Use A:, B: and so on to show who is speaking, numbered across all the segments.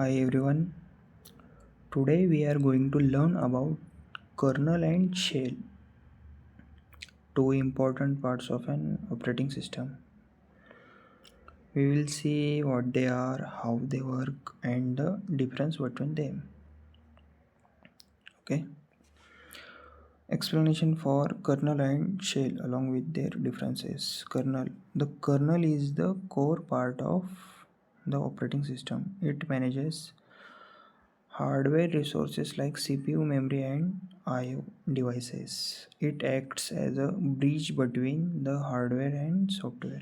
A: Hi everyone. Today we are going to learn about kernel and shell, two important parts of an operating system. We will see what they are, how they work, and the difference between them. Okay. Explanation for kernel and shell along with their differences. Kernel. The kernel is the core part of the operating system. It manages hardware resources like CPU, memory, and I/O devices. It acts as a bridge between the hardware and software.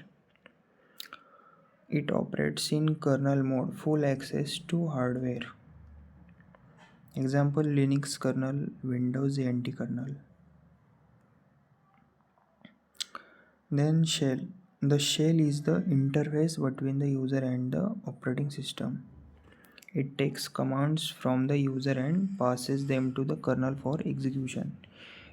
A: It operates in kernel mode, full access to hardware. Example Linux kernel, Windows NT kernel. Then shell. The shell is the interface between the user and the operating system. It takes commands from the user and passes them to the kernel for execution.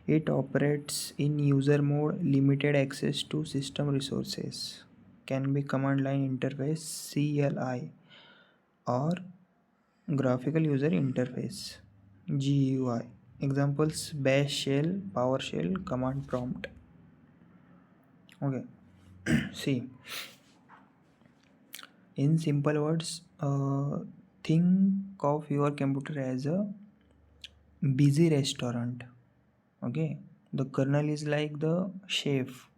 A: It operates in user mode, limited access to system resources. Can be command line interface CLI or graphical user interface GUI. Examples bash shell, PowerShell, command prompt. Okay, see, in simple words, think of your computer as a busy restaurant. Okay, the kernel is like the chef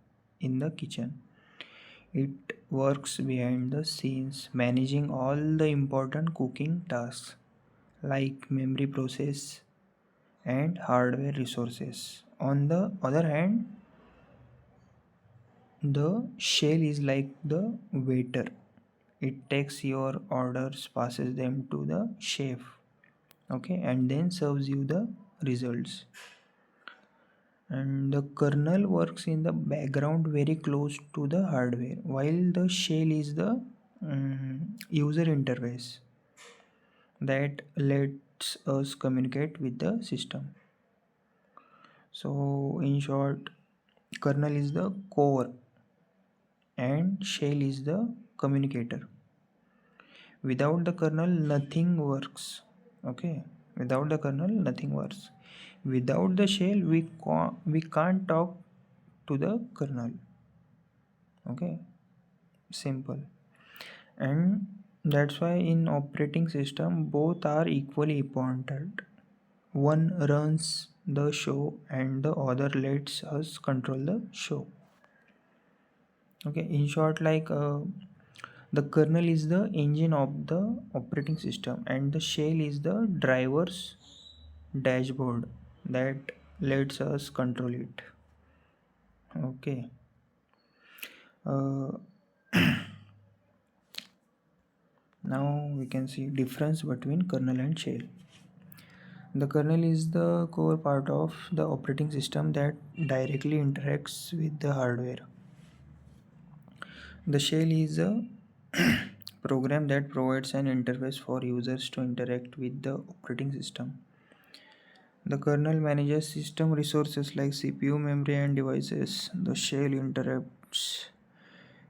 A: in the kitchen. It works behind the scenes, managing all the important cooking tasks like memory process and hardware resources. On the other hand, the shell is like the waiter. It takes your orders, passes them to the chef, okay, and then serves you the results. And the kernel works in the background very close to the hardware, while the shell is the user interface that lets us communicate with the system. So in short, kernel is the core and shell is the communicator. Without the kernel nothing works. Okay, without the kernel nothing works. Without the shell we can't talk to the kernel. Okay, simple. And that's why in operating system both are equally important. One runs the show and the other lets us control the show. Okay, in short, the kernel is the engine of the operating system and the shell is the driver's dashboard that lets us control it. Okay. uh, Now we can see difference between kernel and shell. The kernel is the core part of the operating system that directly interacts with the hardware. The shell is a program that provides an interface for users to interact with the operating system. The kernel manages system resources like CPU, memory, and devices. The shell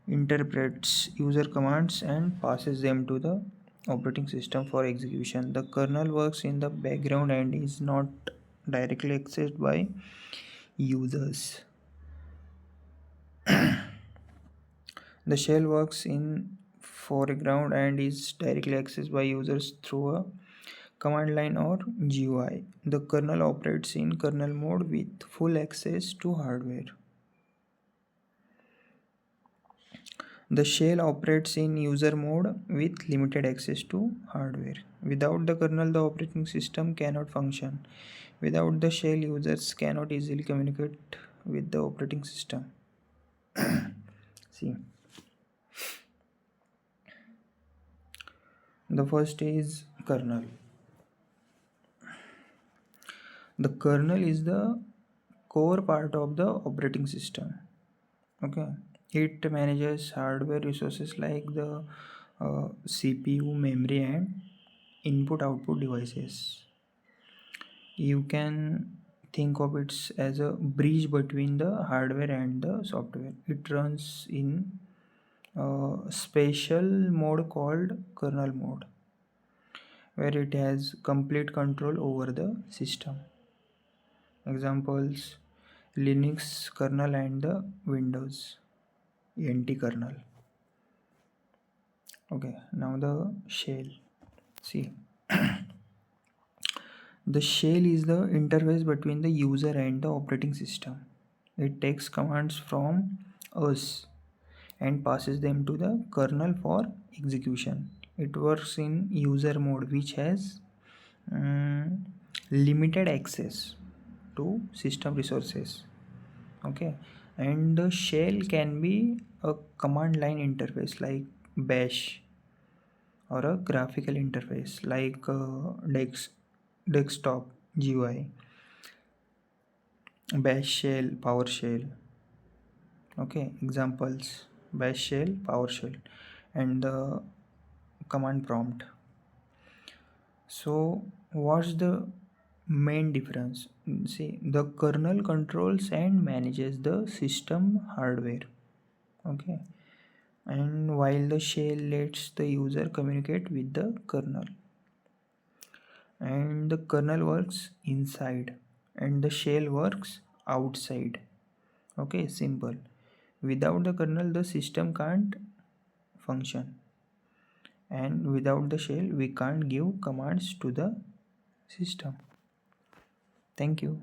A: interprets user commands and passes them to the operating system for execution. The kernel works in the background and is not directly accessed by users. The shell works in foreground and is directly accessed by users through a command line or GUI. The kernel operates in kernel mode with full access to hardware. The shell operates in user mode with limited access to hardware. Without the kernel, the operating system cannot function. Without the shell, users cannot easily communicate with the operating system. See, the first is kernel. The kernel is the core part of the operating system. Okay, it manages hardware resources like the CPU, memory, and input output devices. You can think of it as a bridge between the hardware and the software. It runs in a special mode called kernel mode. where it has complete control over the system. Examples: Linux kernel and the Windows NT kernel. Okay, now the shell. See, the shell is the interface between the user and the operating system. It takes commands from us and passes them to the kernel for execution. It works in user mode, which has mm, limited access to system resources. Okay, and the shell can be a command line interface like bash, or a graphical interface like desktop GUI, bash shell, PowerShell. Okay, examples: bash shell, PowerShell, and the command prompt. So, what's the main difference? See, the kernel controls and manages the system hardware. Okay, and while the shell lets the user communicate with the kernel, and the kernel works inside and the shell works outside. Okay, simple. Without the kernel the system can't function, and without the shell we can't give commands to the system. Thank you.